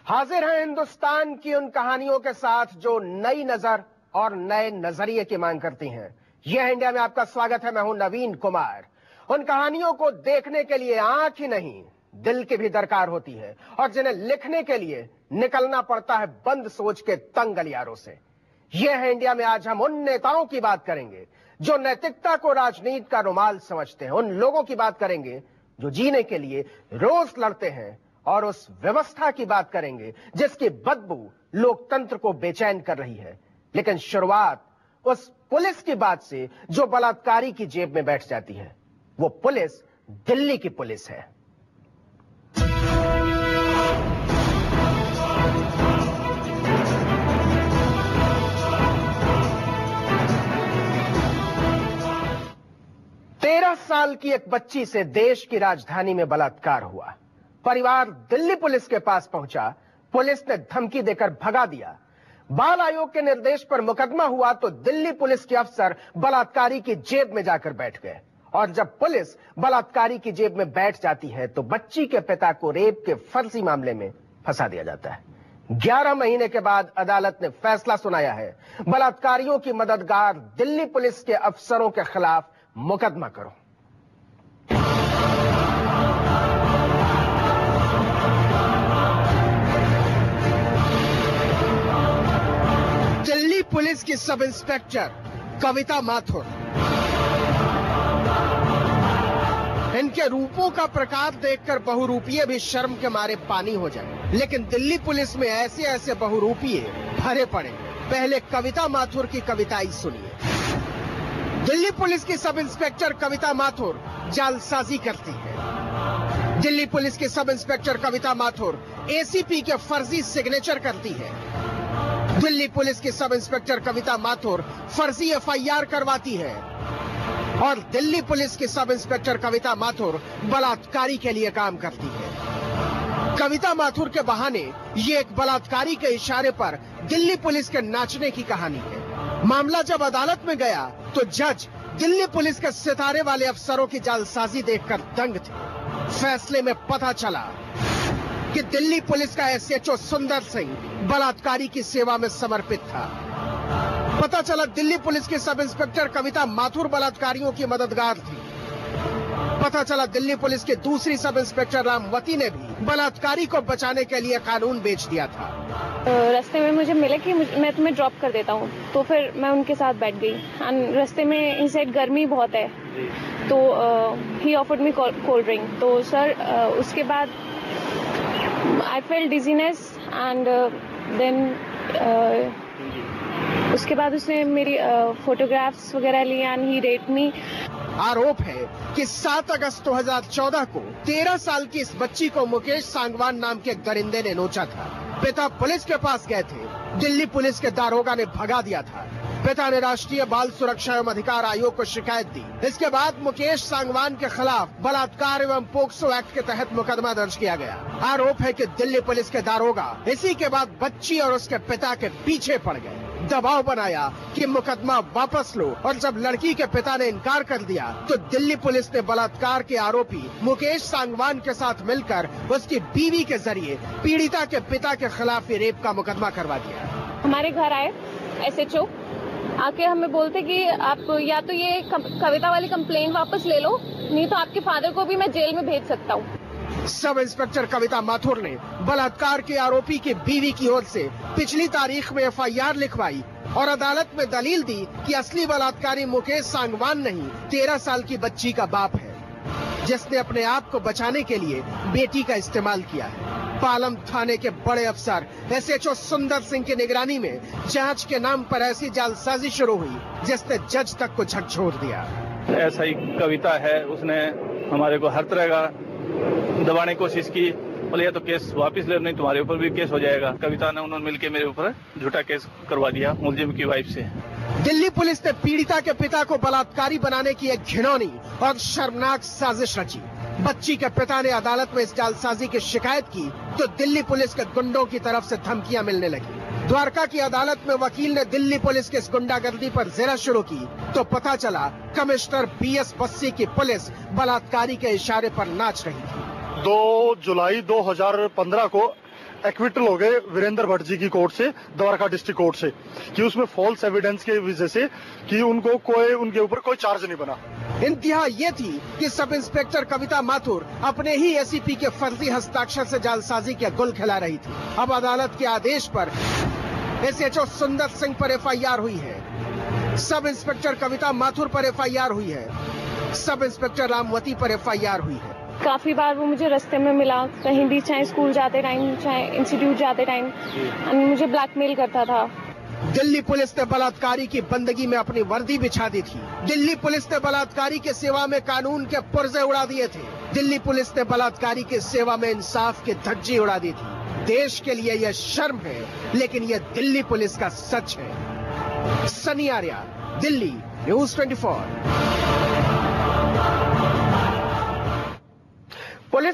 हाजिर है हिंदुस्तान की उन कहानियों के साथ जो नई नजर और नए नजरिए की मांग करती हैं। यह इंडिया में आपका स्वागत है। मैं हूं नवीन कुमार। उन कहानियों को देखने के लिए आंख ही नहीं, दिल की भी दरकार होती है और जिन्हें लिखने के लिए निकलना पड़ता है बंद सोच के तंग गलियारों से। यह है इंडिया में आज हम उन नेताओं की बात करेंगे जो नैतिकता को राजनीति का रुमाल समझते हैं। उन लोगों की बात करेंगे जो जीने के लिए रोज लड़ते हैं और उस व्यवस्था की बात करेंगे जिसकी बदबू लोकतंत्र को बेचैन कर रही है। लेकिन शुरुआत उस पुलिस की बात से जो बलात्कारी की जेब में बैठ जाती है। वो पुलिस दिल्ली की पुलिस है। तेरह साल की एक बच्ची से देश की राजधानी में बलात्कार हुआ। परिवार दिल्ली पुलिस के पास पहुंचा। पुलिस ने धमकी देकर भगा दिया। बाल आयोग के निर्देश पर मुकदमा हुआ तो दिल्ली पुलिस के अफसर बलात्कारी की जेब में जाकर बैठ गए। और जब पुलिस बलात्कारी की जेब में बैठ जाती है तो बच्ची के पिता को रेप के फर्जी मामले में फंसा दिया जाता है। 11 महीने के बाद अदालत ने फैसला सुनाया है, बलात्कारियों की मददगार दिल्ली पुलिस के अफसरों के खिलाफ मुकदमा करो। दिल्ली पुलिस की सब इंस्पेक्टर कविता माथुर। इनके रूपों का प्रकार देखकर बहुरूपीय भी शर्म के मारे पानी हो जाए। लेकिन दिल्ली पुलिस में ऐसे ऐसे बहुरूपीय भरे पड़े। पहले कविता माथुर की कविताई सुनिए। दिल्ली पुलिस की सब इंस्पेक्टर कविता माथुर जालसाजी करती है। दिल्ली पुलिस की सब इंस्पेक्टर कविता माथुर एसीपी के फर्जी सिग्नेचर करती है। दिल्ली पुलिस की सब इंस्पेक्टर कविता माथुर फर्जी एफआईआर करवाती है। और दिल्ली पुलिस की सब इंस्पेक्टर कविता माथुर बलात्कारी के लिए काम करती है। कविता माथुर के बहाने ये एक बलात्कारी के इशारे पर दिल्ली पुलिस के नाचने की कहानी है। मामला जब अदालत में गया तो जज दिल्ली पुलिस के सितारे वाले अफसरों की जालसाजी देखकर दंग थे। फैसले में पता चला कि दिल्ली पुलिस का एसएचओ सुंदर सिंह बलात्कारी की सेवा में समर्पित था। पता चला दिल्ली पुलिस की सब इंस्पेक्टर कविता माथुर बलात्कारियों की मददगार थी। पता चला दिल्ली पुलिस की दूसरी सब इंस्पेक्टर रामवती ने भी बलात्कारी को बचाने के लिए कानून बेच दिया था। रास्ते में मुझे मिला कि मैं तुम्हें ड्रॉप कर देता हूँ, तो फिर मैं उनके साथ बैठ गई। रास्ते में ही सेड गर्मी बहुत है, तो ही ऑफर्ड मी कोल्ड ड्रिंक। तो सर उसके बाद I felt dizziness and then उसके बाद उसने मेरी फोटोग्राफ्स वगैरह ली एंड ही रेप्ड मी। आरोप है कि 7 अगस्त 2014 को 13 साल की इस बच्ची को मुकेश सांगवान नाम के एक दरिंदे ने नोचा था। पिता पुलिस के पास गए थे। दिल्ली पुलिस के दारोगा ने भगा दिया था। पिता ने राष्ट्रीय बाल सुरक्षा एवं अधिकार आयोग को शिकायत दी। इसके बाद मुकेश सांगवान के खिलाफ बलात्कार एवं पोक्सो एक्ट के तहत मुकदमा दर्ज किया गया। आरोप है कि दिल्ली पुलिस के दारोगा इसी के बाद बच्ची और उसके पिता के पीछे पड़ गए। दबाव बनाया कि मुकदमा वापस लो, और जब लड़की के पिता ने इनकार कर दिया तो दिल्ली पुलिस ने बलात्कार के आरोपी मुकेश सांगवान के साथ मिलकर उसकी बीवी के जरिए पीड़िता के पिता के खिलाफ रेप का मुकदमा करवा दिया। हमारे घर आए एसएचओ, आके हमें बोलते कि आप या तो ये कविता वाली कंप्लेन वापस ले लो, नहीं तो आपके फादर को भी मैं जेल में भेज सकता हूँ। सब इंस्पेक्टर कविता माथुर ने बलात्कार के आरोपी की बीवी की ओर से पिछली तारीख में एफआईआर लिखवाई और अदालत में दलील दी कि असली बलात्कारी मुकेश सांगवान नहीं, 13 साल की बच्ची का बाप है, जिसने अपने आप को बचाने के लिए बेटी का इस्तेमाल किया है। पालम थाने के बड़े अफसर एसएचओ सुंदर सिंह की निगरानी में जांच के नाम पर ऐसी जालसाजी शुरू हुई जिसने जज तक को झकझोर दिया। ऐसा ही कविता है, उसने हमारे को हर तरह का दबाने की कोशिश की। बोले तो केस वापस ले, नहीं तुम्हारे ऊपर भी केस हो जाएगा। कविता ने उन्होंने मिलकर मेरे ऊपर झूठा केस करवा दिया मुलजिम की वाइफ से। दिल्ली पुलिस ने पीड़िता के पिता को बलात्कारी बनाने की एक घिनौनी और शर्मनाक साजिश रची। बच्ची के पिता ने अदालत में इस जालसाजी की शिकायत की तो दिल्ली पुलिस के गुंडों की तरफ से धमकियां मिलने लगी। द्वारका की अदालत में वकील ने दिल्ली पुलिस की इस गुंडागर्दी पर जेरा शुरू की तो पता चला कमिश्नर बीएस बस्सी की पुलिस बलात्कारी के इशारे पर नाच रही थी। 2 जुलाई 2015 को एक्विटल हो गए वीरेंद्र भट्ट जी की कोर्ट से, द्वारका डिस्ट्रिक्ट कोर्ट से, कि उसमें फॉल्स एविडेंस की वजह से कि उनके ऊपर कोई चार्ज नहीं बना। इंतहा ये थी कि सब इंस्पेक्टर कविता माथुर अपने ही एसीपी के फर्जी हस्ताक्षर से जालसाजी के गुल खिला रही थी। अब अदालत के आदेश पर एसएचओ सुंदर सिंह पर एफआईआर हुई है, सब इंस्पेक्टर कविता माथुर पर एफआईआर हुई है, सब इंस्पेक्टर रामवती पर एफआईआर हुई है। काफी बार वो मुझे रास्ते में मिला, कहीं भी, चाहे स्कूल जाते टाइम, चाहे इंस्टीट्यूट जाते टाइम, मुझे ब्लैकमेल करता था। दिल्ली पुलिस ने बलात्कारी की बंदगी में अपनी वर्दी बिछा दी थी। दिल्ली पुलिस ने बलात्कारी के सेवा में कानून के पुर्जे उड़ा दिए थे। दिल्ली पुलिस ने बलात्कारी के सेवा में इंसाफ की धज्जी उड़ा दी थी। देश के लिए यह शर्म है, लेकिन यह दिल्ली पुलिस का सच है। सनी आर्या, दिल्ली, न्यूज़ 24। पुलिस